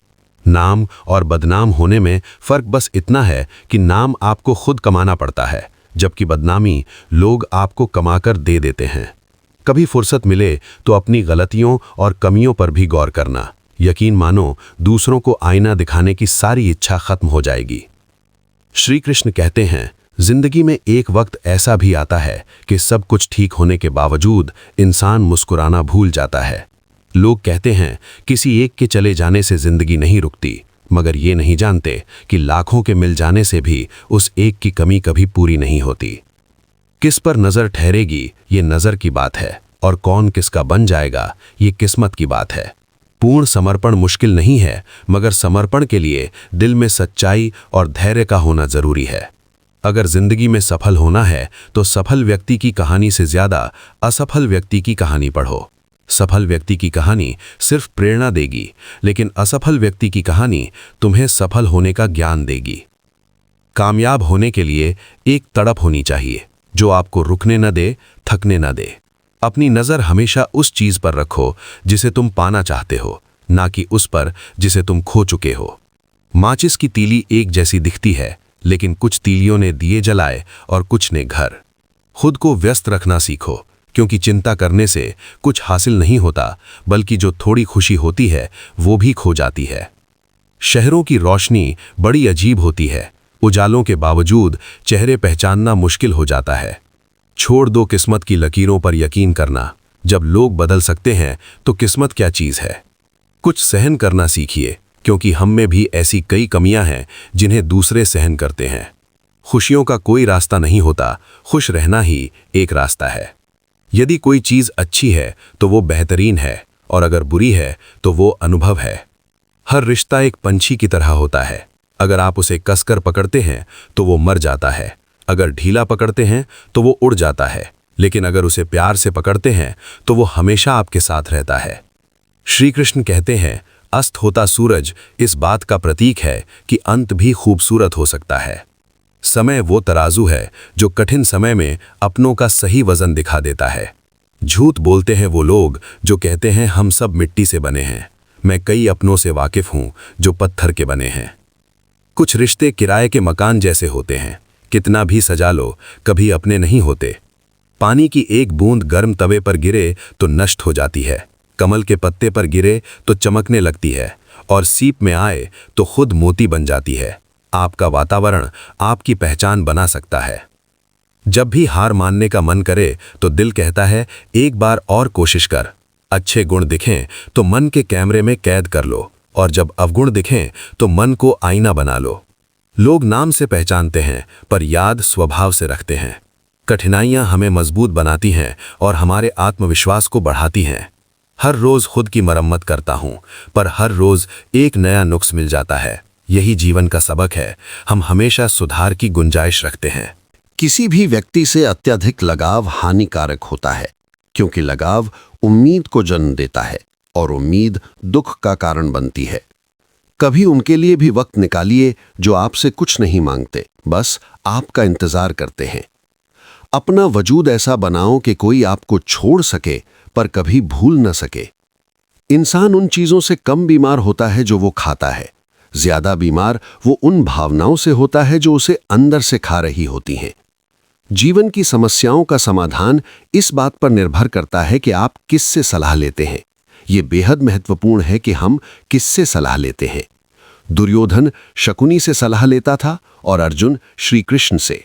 नाम और बदनाम होने में फर्क बस इतना है कि नाम आपको खुद कमाना पड़ता है, जबकि बदनामी लोग आपको कमाकर दे देते हैं। कभी फुर्सत मिले तो अपनी गलतियों और कमियों पर भी गौर करना। यकीन मानो, दूसरों को आईना दिखाने की सारी इच्छा खत्म हो जाएगी। श्री कृष्ण कहते हैं, जिंदगी में एक वक्त ऐसा भी आता है कि सब कुछ ठीक होने के बावजूद इंसान मुस्कुराना भूल जाता है। लोग कहते हैं किसी एक के चले जाने से जिंदगी नहीं रुकती, मगर ये नहीं जानते कि लाखों के मिल जाने से भी उस एक की कमी कभी पूरी नहीं होती। किस पर नजर ठहरेगी ये नजर की बात है, और कौन किसका बन जाएगा ये किस्मत की बात है। पूर्ण समर्पण मुश्किल नहीं है, मगर समर्पण के लिए दिल में सच्चाई और धैर्य का होना जरूरी है। अगर जिंदगी में सफल होना है तो सफल व्यक्ति की कहानी से ज्यादा असफल व्यक्ति की कहानी पढ़ो। सफल व्यक्ति की कहानी सिर्फ प्रेरणा देगी, लेकिन असफल व्यक्ति की कहानी तुम्हें सफल होने का ज्ञान देगी। कामयाब होने के लिए एक तड़प होनी चाहिए जो आपको रुकने न दे, थकने न दे। अपनी नजर हमेशा उस चीज पर रखो जिसे तुम पाना चाहते हो, ना कि उस पर जिसे तुम खो चुके हो। माचिस की तीली एक जैसी दिखती है, लेकिन कुछ तीलियों ने दिए जलाए और कुछ ने घर। खुद को व्यस्त रखना सीखो, क्योंकि चिंता करने से कुछ हासिल नहीं होता, बल्कि जो थोड़ी खुशी होती है वो भी खो जाती है। शहरों की रोशनी बड़ी अजीब होती है, उजालों के बावजूद चेहरे पहचानना मुश्किल हो जाता है। छोड़ दो किस्मत की लकीरों पर यकीन करना। जब लोग बदल सकते हैं तो किस्मत क्या चीज है। कुछ सहन करना सीखिए, क्योंकि हम में भी ऐसी कई कमियां हैं जिन्हें दूसरे सहन करते हैं। खुशियों का कोई रास्ता नहीं होता, खुश रहना ही एक रास्ता है। यदि कोई चीज अच्छी है तो वो बेहतरीन है, और अगर बुरी है तो वो अनुभव है। हर रिश्ता एक पंछी की तरह होता है। अगर आप उसे कसकर पकड़ते हैं तो वो मर जाता है, अगर ढीला पकड़ते हैं तो वो उड़ जाता है, लेकिन अगर उसे प्यार से पकड़ते हैं तो वो हमेशा आपके साथ रहता है। श्री कृष्ण कहते हैं, अस्त होता सूरज इस बात का प्रतीक है कि अंत भी खूबसूरत हो सकता है। समय वो तराजू है जो कठिन समय में अपनों का सही वजन दिखा देता है। झूठ बोलते हैं वो लोग जो कहते हैं हम सब मिट्टी से बने हैं। मैं कई अपनों से वाकिफ हूं जो पत्थर के बने हैं। कुछ रिश्ते किराए के मकान जैसे होते हैं, कितना भी सजा लो कभी अपने नहीं होते। पानी की एक बूंद गर्म तवे पर गिरे तो नष्ट हो जाती है, कमल के पत्ते पर गिरे तो चमकने लगती है, और सीप में आए तो खुद मोती बन जाती है। आपका वातावरण आपकी पहचान बना सकता है। जब भी हार मानने का मन करे तो दिल कहता है एक बार और कोशिश कर। अच्छे गुण दिखें तो मन के कैमरे में कैद कर लो, और जब अवगुण दिखें तो मन को आईना बना लो। लोग नाम से पहचानते हैं पर याद स्वभाव से रखते हैं। कठिनाइयां हमें मजबूत बनाती हैं और हमारे आत्मविश्वास को बढ़ाती हैं। हर रोज खुद की मरम्मत करता हूं, पर हर रोज एक नया नुक्स मिल जाता है। यही जीवन का सबक है, हम हमेशा सुधार की गुंजाइश रखते हैं। किसी भी व्यक्ति से अत्यधिक लगाव हानिकारक होता है, क्योंकि लगाव उम्मीद को जन्म देता है और उम्मीद दुख का कारण बनती है। कभी उनके लिए भी वक्त निकालिए जो आपसे कुछ नहीं मांगते, बस आपका इंतजार करते हैं। अपना वजूद ऐसा बनाओ कि कोई आपको छोड़ सके पर कभी भूल न सके। इंसान उन चीजों से कम बीमार होता है जो वो खाता है, ज्यादा बीमार वो उन भावनाओं से होता है जो उसे अंदर से खा रही होती हैं। जीवन की समस्याओं का समाधान इस बात पर निर्भर करता है कि आप किससे सलाह लेते हैं। ये बेहद महत्वपूर्ण है कि हम किससे सलाह लेते हैं। दुर्योधन शकुनी से सलाह लेता था और अर्जुन श्री कृष्ण से।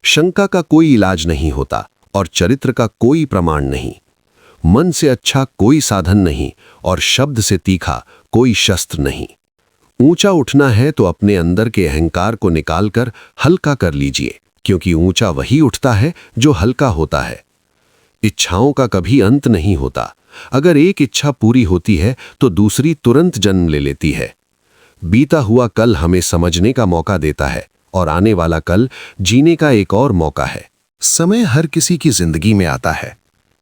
शंका का कोई इलाज नहीं होता और चरित्र का कोई प्रमाण नहीं। मन से अच्छा कोई साधन नहीं और शब्द से तीखा कोई शस्त्र नहीं। ऊंचा उठना है तो अपने अंदर के अहंकार को निकालकर हल्का कर लीजिए, क्योंकि ऊंचा वही उठता है जो हल्का होता है। इच्छाओं का कभी अंत नहीं होता। अगर एक इच्छा पूरी होती है तो दूसरी तुरंत जन्म ले लेती है। बीता हुआ कल हमें समझने का मौका देता है और आने वाला कल जीने का एक और मौका है। समय हर किसी की जिंदगी में आता है,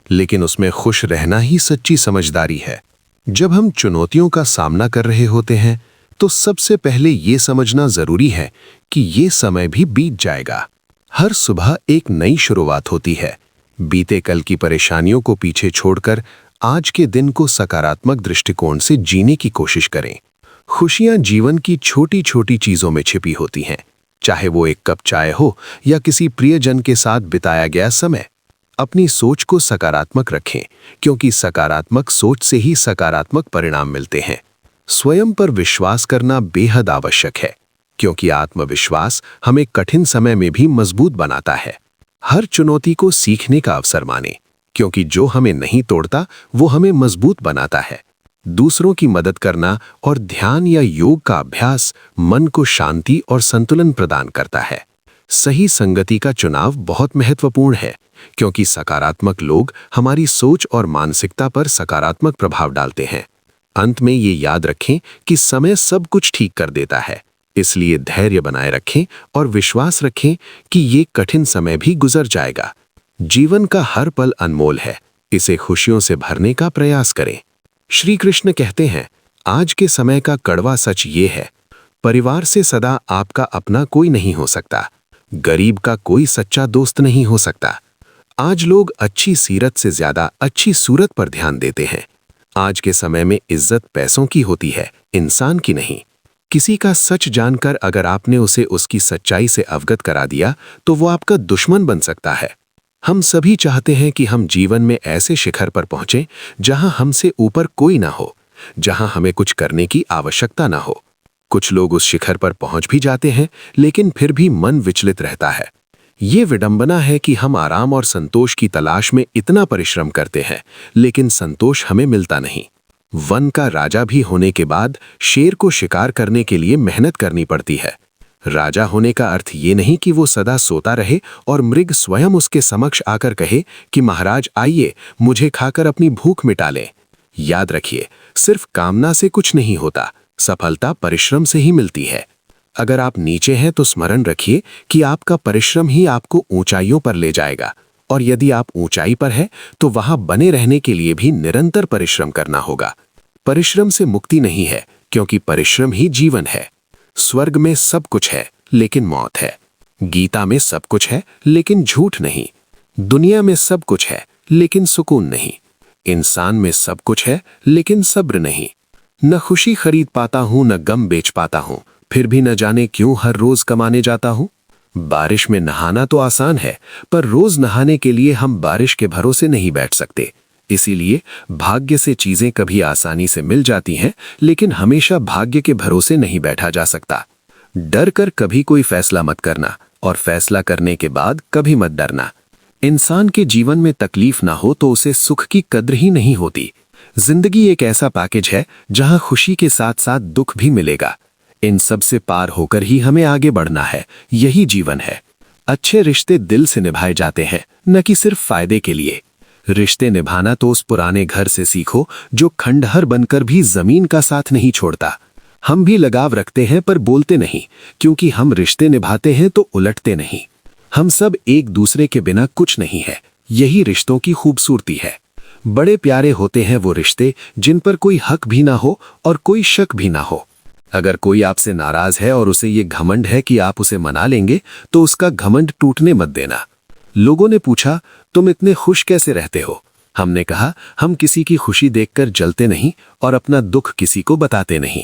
लेकिन उसमें खुश रहना ही सच्ची समझदारी है। जब हम चुनौतियों का सामना कर रहे होते हैं तो सबसे पहले ये समझना जरूरी है कि ये समय भी बीत जाएगा। हर सुबह एक नई शुरुआत होती है। बीते कल की परेशानियों को पीछे छोड़कर आज के दिन को सकारात्मक दृष्टिकोण से जीने की कोशिश करें। खुशियां जीवन की छोटी छोटी चीजों में छिपी होती हैं, चाहे वो एक कप चाय हो या किसी प्रियजन के साथ बिताया गया समय। अपनी सोच को सकारात्मक रखें, क्योंकि सकारात्मक सोच से ही सकारात्मक परिणाम मिलते हैं। स्वयं पर विश्वास करना बेहद आवश्यक है, क्योंकि आत्मविश्वास हमें कठिन समय में भी मजबूत बनाता है। हर चुनौती को सीखने का अवसर मानें, क्योंकि जो हमें नहीं तोड़ता वो हमें मजबूत बनाता है। दूसरों की मदद करना और ध्यान या योग का अभ्यास मन को शांति और संतुलन प्रदान करता है। सही संगति का चुनाव बहुत महत्वपूर्ण है, क्योंकि सकारात्मक लोग हमारी सोच और मानसिकता पर सकारात्मक प्रभाव डालते हैं। अंत में ये याद रखें कि समय सब कुछ ठीक कर देता है, इसलिए धैर्य बनाए रखें और विश्वास रखें कि ये कठिन समय भी गुजर जाएगा। जीवन का हर पल अनमोल है, इसे खुशियों से भरने का प्रयास करें। श्री कृष्ण कहते हैं, आज के समय का कड़वा सच ये है, परिवार से सदा आपका अपना कोई नहीं हो सकता, गरीब का कोई सच्चा दोस्त नहीं हो सकता। आज लोग अच्छी सीरत से ज्यादा अच्छी सूरत पर ध्यान देते हैं। आज के समय में इज्जत पैसों की होती है, इंसान की नहीं। किसी का सच जानकर अगर आपने उसे उसकी सच्चाई से अवगत करा दिया तो वो आपका दुश्मन बन सकता है। हम सभी चाहते हैं कि हम जीवन में ऐसे शिखर पर पहुंचें जहां हमसे ऊपर कोई ना हो, जहां हमें कुछ करने की आवश्यकता ना हो। कुछ लोग उस शिखर पर पहुंच भी जाते हैं, लेकिन फिर भी मन विचलित रहता है। ये विडंबना है कि हम आराम और संतोष की तलाश में इतना परिश्रम करते हैं, लेकिन संतोष हमें मिलता नहीं। वन का राजा भी होने के बाद शेर को शिकार करने के लिए मेहनत करनी पड़ती है। राजा होने का अर्थ ये नहीं कि वो सदा सोता रहे और मृग स्वयं उसके समक्ष आकर कहे कि महाराज आइए, मुझे खाकर अपनी भूख मिटा लें। याद रखिए, सिर्फ कामना से कुछ नहीं होता, सफलता परिश्रम से ही मिलती है। अगर आप नीचे हैं तो स्मरण रखिए कि आपका परिश्रम ही आपको ऊंचाइयों पर ले जाएगा, और यदि आप ऊंचाई पर हैं तो वहां बने रहने के लिए भी निरंतर परिश्रम करना होगा। परिश्रम से मुक्ति नहीं है, क्योंकि परिश्रम ही जीवन है। स्वर्ग में सब कुछ है, लेकिन मौत है। गीता में सब कुछ है, लेकिन झूठ नहीं। दुनिया में सब कुछ है, लेकिन सुकून नहीं। इंसान में सब कुछ है, लेकिन सब्र नहीं। न खुशी खरीद पाता हूं, न गम बेच पाता हूं, फिर भी न जाने क्यों हर रोज कमाने जाता हूं। बारिश में नहाना तो आसान है, पर रोज नहाने के लिए हम बारिश के भरोसे नहीं बैठ सकते। इसीलिए भाग्य से चीजें कभी आसानी से मिल जाती हैं, लेकिन हमेशा भाग्य के भरोसे नहीं बैठा जा सकता। डर कर कभी कोई फैसला मत करना, और फैसला करने के बाद कभी मत डरना। इंसान के जीवन में तकलीफ ना हो तो उसे सुख की कद्र ही नहीं होती। जिंदगी एक ऐसा पैकेज है जहां खुशी के साथ साथ दुख भी मिलेगा। इन सब से पार होकर ही हमें आगे बढ़ना है, यही जीवन है। अच्छे रिश्ते दिल से निभाए जाते हैं, न कि सिर्फ फायदे के लिए। रिश्ते निभाना तो उस पुराने घर से सीखो जो खंडहर बनकर भी जमीन का साथ नहीं छोड़ता। हम भी लगाव रखते हैं पर बोलते नहीं, क्योंकि हम रिश्ते निभाते हैं तो उलटते नहीं। हम सब एक दूसरे के बिना कुछ नहीं है, यही रिश्तों की खूबसूरती है। बड़े प्यारे होते हैं वो रिश्ते जिन पर कोई हक भी ना हो और कोई शक भी ना हो। अगर कोई आपसे नाराज है और उसे ये घमंड है कि आप उसे मना लेंगे, तो उसका घमंड टूटने मत देना। लोगों ने पूछा, तुम इतने खुश कैसे रहते हो? हमने कहा, हम किसी की खुशी देखकर जलते नहीं और अपना दुख किसी को बताते नहीं।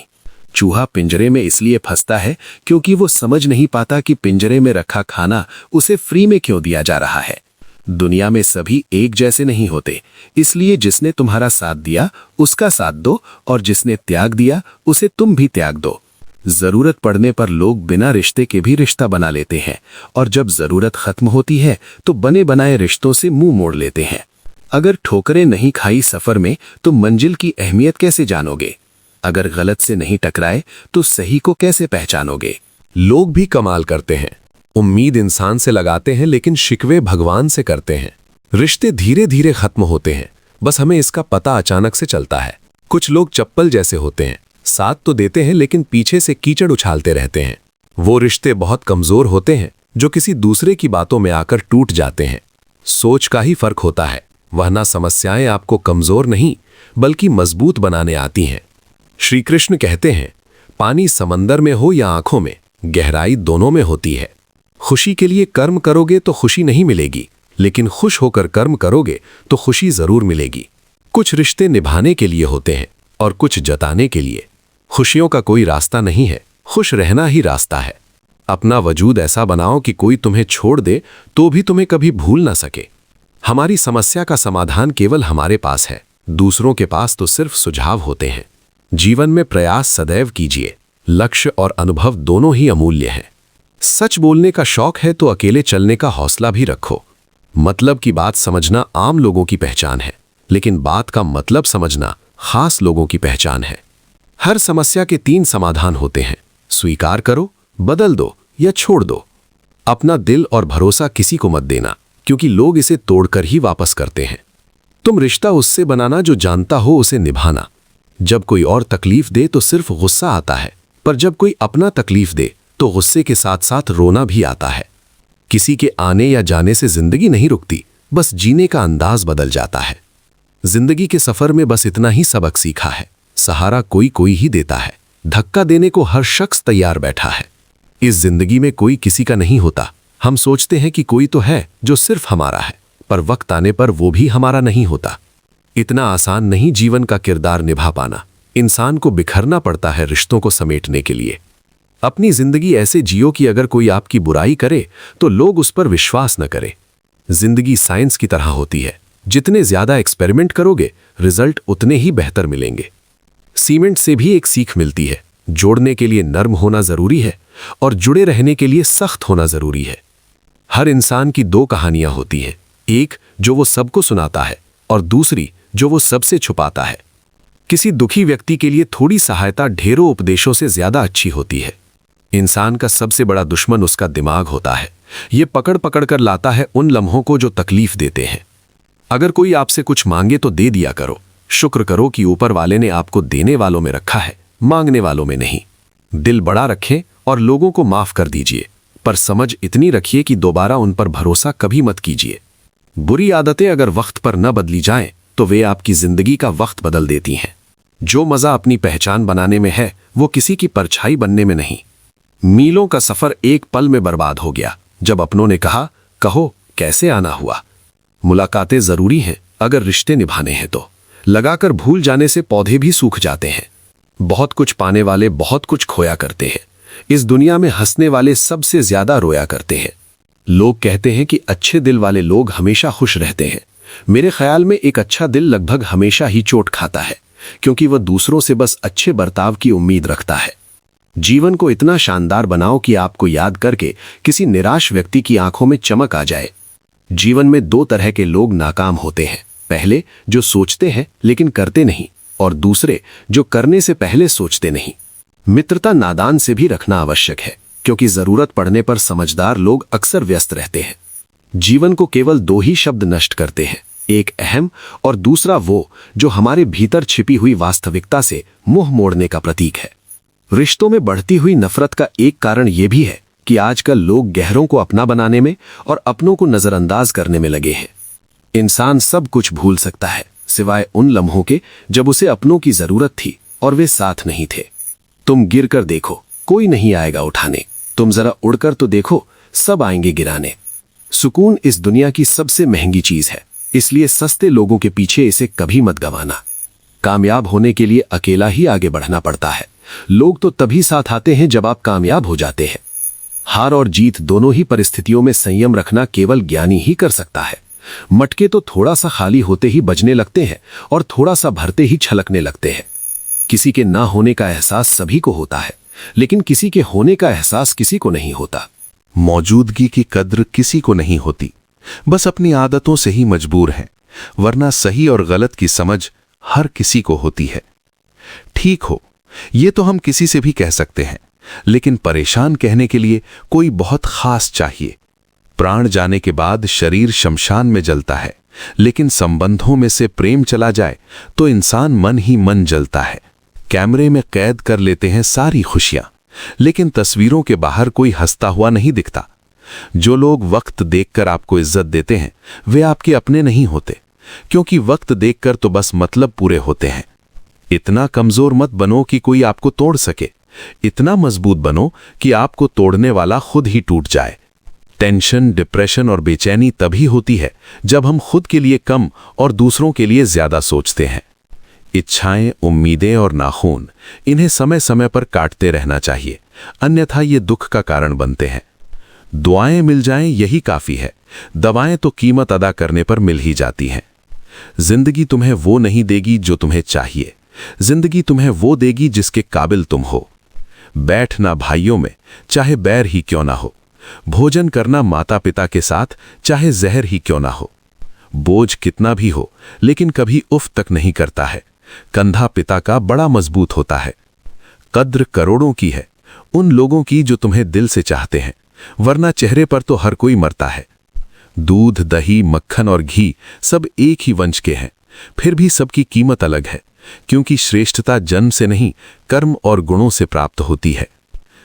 चूहा पिंजरे में इसलिए फंसता है क्योंकि वो समझ नहीं पाता कि पिंजरे में रखा खाना उसे फ्री में क्यों दिया जा रहा है। दुनिया में सभी एक जैसे नहीं होते, इसलिए जिसने तुम्हारा साथ दिया उसका साथ दो, और जिसने त्याग दिया उसे तुम भी त्याग दो। जरूरत पड़ने पर लोग बिना रिश्ते के भी रिश्ता बना लेते हैं, और जब जरूरत खत्म होती है तो बने बनाए रिश्तों से मुंह मोड़ लेते हैं। अगर ठोकरें नहीं खाई सफर में तो मंजिल की अहमियत कैसे जानोगे? अगर गलत से नहीं टकराए तो सही को कैसे पहचानोगे? लोग भी कमाल करते हैं। उम्मीद इंसान से लगाते हैं, लेकिन शिकवे भगवान से करते हैं। रिश्ते धीरे धीरे खत्म होते हैं, बस हमें इसका पता अचानक से चलता है। कुछ लोग चप्पल जैसे होते हैं, साथ तो देते हैं लेकिन पीछे से कीचड़ उछालते रहते हैं। वो रिश्ते बहुत कमजोर होते हैं, जो किसी दूसरे की बातों में आकर टूट जाते हैं। सोच का ही फर्क होता है, वरना समस्याएं आपको कमजोर नहीं बल्कि मजबूत बनाने आती हैं। श्री कृष्ण कहते हैं, पानी समंदर में हो या आंखों में, गहराई दोनों में होती है। खुशी के लिए कर्म करोगे तो खुशी नहीं मिलेगी, लेकिन खुश होकर कर्म करोगे तो खुशी जरूर मिलेगी। कुछ रिश्ते निभाने के लिए होते हैं और कुछ जताने के लिए। खुशियों का कोई रास्ता नहीं है, खुश रहना ही रास्ता है। अपना वजूद ऐसा बनाओ कि कोई तुम्हें छोड़ दे तो भी तुम्हें कभी भूल ना सके। हमारी समस्या का समाधान केवल हमारे पास है, दूसरों के पास तो सिर्फ सुझाव होते हैं। जीवन में प्रयास सदैव कीजिए, लक्ष्य और अनुभव दोनों ही अमूल्य हैं। सच बोलने का शौक है तो अकेले चलने का हौसला भी रखो। मतलब की बात समझना आम लोगों की पहचान है, लेकिन बात का मतलब समझना खास लोगों की पहचान है। हर समस्या के 3 समाधान होते हैं, स्वीकार करो, बदल दो या छोड़ दो। अपना दिल और भरोसा किसी को मत देना, क्योंकि लोग इसे तोड़कर ही वापस करते हैं। तुम रिश्ता उससे बनाना जो जानता हो उसे निभाना। जब कोई और तकलीफ दे तो सिर्फ गुस्सा आता है, पर जब कोई अपना तकलीफ दे तो गुस्से के साथ साथ रोना भी आता है। किसी के आने या जाने से जिंदगी नहीं रुकती, बस जीने का अंदाज बदल जाता है। जिंदगी के सफर में बस इतना ही सबक सीखा है, सहारा कोई कोई ही देता है, धक्का देने को हर शख्स तैयार बैठा है। इस जिंदगी में कोई किसी का नहीं होता। हम सोचते हैं कि कोई तो है जो सिर्फ हमारा है, पर वक्त आने पर वो भी हमारा नहीं होता। इतना आसान नहीं जीवन का किरदार निभा पाना। इंसान को बिखरना पड़ता है रिश्तों को समेटने के लिए। अपनी जिंदगी ऐसे जियो कि अगर कोई आपकी बुराई करे तो लोग उस पर विश्वास न करें। जिंदगी साइंस की तरह होती है, जितने ज्यादा एक्सपेरिमेंट करोगे रिजल्ट उतने ही बेहतर मिलेंगे। सीमेंट से भी एक सीख मिलती है, जोड़ने के लिए नर्म होना जरूरी है और जुड़े रहने के लिए सख्त होना जरूरी है। हर इंसान की 2 कहानियां होती हैं, एक जो वो सबको सुनाता है और दूसरी जो वो सबसे छुपाता है। किसी दुखी व्यक्ति के लिए थोड़ी सहायता ढेरों उपदेशों से ज्यादा अच्छी होती है। इंसान का सबसे बड़ा दुश्मन उसका दिमाग होता है। ये पकड़ पकड़ कर लाता है उन लम्हों को जो तकलीफ देते हैं। अगर कोई आपसे कुछ मांगे तो दे दिया करो। शुक्र करो कि ऊपर वाले ने आपको देने वालों में रखा है, मांगने वालों में नहीं। दिल बड़ा रखें और लोगों को माफ कर दीजिए, पर समझ इतनी रखिए कि दोबारा उन पर भरोसा कभी मत कीजिए। बुरी आदतें अगर वक्त पर न बदली जाएं, तो वे आपकी जिंदगी का वक्त बदल देती हैं। जो मजा अपनी पहचान बनाने में है, वो किसी की परछाई बनने में नहीं। मीलों का सफर एक पल में बर्बाद हो गया जब अपनों ने कहा, कहो कैसे आना हुआ। मुलाकातें जरूरी हैं अगर रिश्ते निभाने हैं तो। लगाकर भूल जाने से पौधे भी सूख जाते हैं। बहुत कुछ पाने वाले बहुत कुछ खोया करते हैं। इस दुनिया में हंसने वाले सबसे ज्यादा रोया करते हैं। लोग कहते हैं कि अच्छे दिल वाले लोग हमेशा खुश रहते हैं। मेरे ख्याल में एक अच्छा दिल लगभग हमेशा ही चोट खाता है, क्योंकि वह दूसरों से बस अच्छे बर्ताव की उम्मीद रखता है। जीवन को इतना शानदार बनाओ कि आपको याद करके किसी निराश व्यक्ति की आंखों में चमक आ जाए। जीवन में 2 तरह के लोग नाकाम होते हैं, पहले जो सोचते हैं लेकिन करते नहीं, और दूसरे जो करने से पहले सोचते नहीं। मित्रता नादान से भी रखना आवश्यक है, क्योंकि जरूरत पड़ने पर समझदार लोग अक्सर व्यस्त रहते हैं। जीवन को केवल 2 ही शब्द नष्ट करते हैं, एक अहम और दूसरा वो जो हमारे भीतर छिपी हुई वास्तविकता से मुंह मोड़ने का प्रतीक है। रिश्तों में बढ़ती हुई नफरत का एक कारण यह भी है कि आजकल लोग गहरों को अपना बनाने में और अपनों को नजरअंदाज करने में लगे हैं। इंसान सब कुछ भूल सकता है सिवाय उन लम्हों के जब उसे अपनों की जरूरत थी और वे साथ नहीं थे। तुम गिर कर देखो, कोई नहीं आएगा उठाने। तुम जरा उड़कर तो देखो, सब आएंगे गिराने। सुकून इस दुनिया की सबसे महंगी चीज है, इसलिए सस्ते लोगों के पीछे इसे कभी मत गंवाना। कामयाब होने के लिए अकेला ही आगे बढ़ना पड़ता है। लोग तो तभी साथ आते हैं जब आप कामयाब हो जाते हैं। हार और जीत दोनों ही परिस्थितियों में संयम रखना केवल ज्ञानी ही कर सकता है। मटके तो थोड़ा सा खाली होते ही बजने लगते हैं और थोड़ा सा भरते ही छलकने लगते हैं। किसी के ना होने का एहसास सभी को होता है, लेकिन किसी के होने का एहसास किसी को नहीं होता। मौजूदगी की कद्र किसी को नहीं होती, बस अपनी आदतों से ही मजबूर हैं, वरना सही और गलत की समझ हर किसी को होती है। ठीक हो, ये तो हम किसी से भी कह सकते हैं, लेकिन परेशान कहने के लिए कोई बहुत खास चाहिए। प्राण जाने के बाद शरीर शमशान में जलता है, लेकिन संबंधों में से प्रेम चला जाए तो इंसान मन ही मन जलता है। कैमरे में कैद कर लेते हैं सारी खुशियां, लेकिन तस्वीरों के बाहर कोई हंसता हुआ नहीं दिखता। जो लोग वक्त देखकर आपको इज्जत देते हैं वे आपके अपने नहीं होते, क्योंकि वक्त देखकर तो बस मतलब पूरे होते हैं। इतना कमजोर मत बनो कि कोई आपको तोड़ सके, इतना मजबूत बनो कि आपको तोड़ने वाला खुद ही टूट जाए। टेंशन, डिप्रेशन और बेचैनी तभी होती है जब हम खुद के लिए कम और दूसरों के लिए ज्यादा सोचते हैं। इच्छाएं, उम्मीदें और नाखून, इन्हें समय समय पर काटते रहना चाहिए, अन्यथा ये दुख का कारण बनते हैं। दुआएं मिल जाएं यही काफी है, दवाएं तो कीमत अदा करने पर मिल ही जाती हैं। जिंदगी तुम्हें वो नहीं देगी जो तुम्हें चाहिए, जिंदगी तुम्हें वो देगी जिसके काबिल तुम हो। बैठना भाइयों में, चाहे बैर ही क्यों ना हो। भोजन करना माता पिता के साथ, चाहे जहर ही क्यों ना हो। बोझ कितना भी हो लेकिन कभी उफ तक नहीं करता है, कंधा पिता का बड़ा मजबूत होता है। कद्र करोड़ों की है उन लोगों की जो तुम्हें दिल से चाहते हैं, वरना चेहरे पर तो हर कोई मरता है। दूध, दही, मक्खन और घी सब एक ही वंश के हैं, फिर भी सबकी कीमत अलग है, क्योंकि श्रेष्ठता जन्म से नहीं कर्म और गुणों से प्राप्त होती है।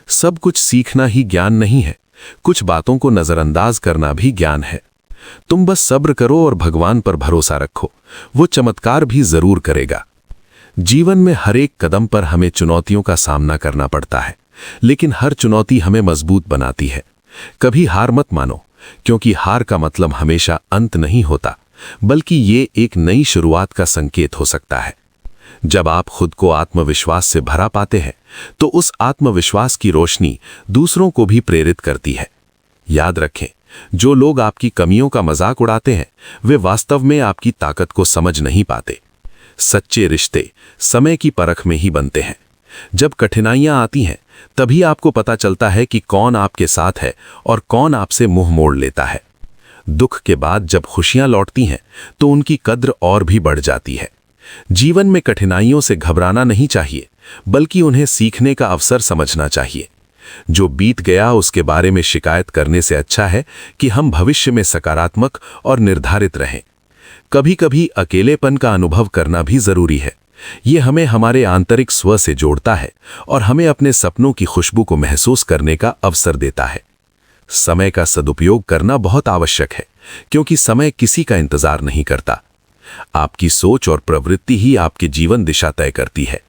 सब कुछ सीखना ही ज्ञान नहीं है, कुछ बातों को नजरअंदाज करना भी ज्ञान है। तुम बस सब्र करो और भगवान पर भरोसा रखो, वो चमत्कार भी जरूर करेगा। जीवन में हर एक कदम पर हमें चुनौतियों का सामना करना पड़ता है, लेकिन हर चुनौती हमें मजबूत बनाती है। कभी हार मत मानो, क्योंकि हार का मतलब हमेशा अंत नहीं होता, बल्कि ये एक नई शुरुआत का संकेत हो सकता है। जब आप खुद को आत्मविश्वास से भरा पाते हैं तो उस आत्मविश्वास की रोशनी दूसरों को भी प्रेरित करती है। याद रखें, जो लोग आपकी कमियों का मजाक उड़ाते हैं वे वास्तव में आपकी ताकत को समझ नहीं पाते। सच्चे रिश्ते समय की परख में ही बनते हैं। जब कठिनाइयां आती हैं तभी आपको पता चलता है कि कौन आपके साथ है और कौन आपसे मुंह मोड़ लेता है। दुख के बाद जब खुशियां लौटती हैं तो उनकी कद्र और भी बढ़ जाती है। जीवन में कठिनाइयों से घबराना नहीं चाहिए, बल्कि उन्हें सीखने का अवसर समझना चाहिए। जो बीत गया उसके बारे में शिकायत करने से अच्छा है कि हम भविष्य में सकारात्मक और निर्धारित रहें। कभी कभी अकेलेपन का अनुभव करना भी जरूरी है। ये हमें हमारे आंतरिक स्व से जोड़ता है और हमें अपने सपनों की खुशबू को महसूस करने का अवसर देता है। समय का सदुपयोग करना बहुत आवश्यक है, क्योंकि समय किसी का इंतजार नहीं करता। आपकी सोच और प्रवृत्ति ही आपके जीवन दिशा तय करती है,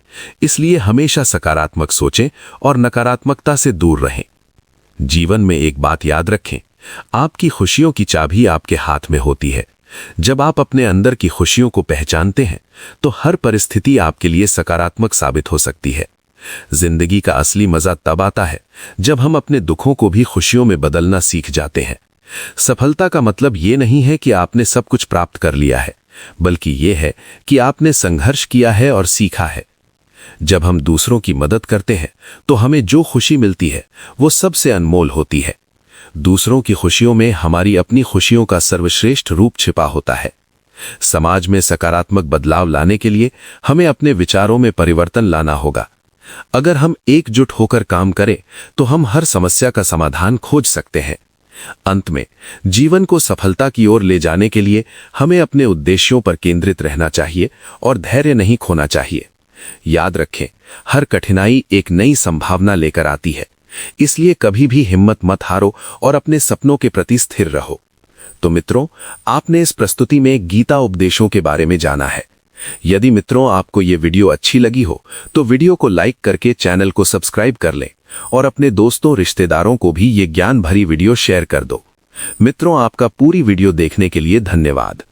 इसलिए हमेशा सकारात्मक सोचें और नकारात्मकता से दूर रहें। जीवन में एक बात याद रखें, आपकी खुशियों की चाबी आपके हाथ में होती है। जब आप अपने अंदर की खुशियों को पहचानते हैं तो हर परिस्थिति आपके लिए सकारात्मक साबित हो सकती है। जिंदगी का असली मजा तब आता है जब हम अपने दुखों को भी खुशियों में बदलना सीख जाते हैं। सफलता का मतलब ये नहीं है कि आपने सब कुछ प्राप्त कर लिया है, बल्कि ये है कि आपने संघर्ष किया है और सीखा है। जब हम दूसरों की मदद करते हैं तो हमें जो खुशी मिलती है वो सबसे अनमोल होती है। दूसरों की खुशियों में हमारी अपनी खुशियों का सर्वश्रेष्ठ रूप छिपा होता है। समाज में सकारात्मक बदलाव लाने के लिए हमें अपने विचारों में परिवर्तन लाना होगा। अगर हम एकजुट होकर काम करें तो हम हर समस्या का समाधान खोज सकते हैं। अंत में, जीवन को सफलता की ओर ले जाने के लिए हमें अपने उद्देश्यों पर केंद्रित रहना चाहिए और धैर्य नहीं खोना चाहिए। याद रखें, हर कठिनाई एक नई संभावना लेकर आती है, इसलिए कभी भी हिम्मत मत हारो और अपने सपनों के प्रति स्थिर रहो। तो मित्रों, आपने इस प्रस्तुति में गीता उपदेशों के बारे में जाना है। यदि मित्रों आपको ये वीडियो अच्छी लगी हो तो वीडियो को लाइक करके चैनल को सब्सक्राइब कर लें और अपने दोस्तों रिश्तेदारों को भी ये ज्ञान भरी वीडियो शेयर कर दो। मित्रों, आपका पूरी वीडियो देखने के लिए धन्यवाद।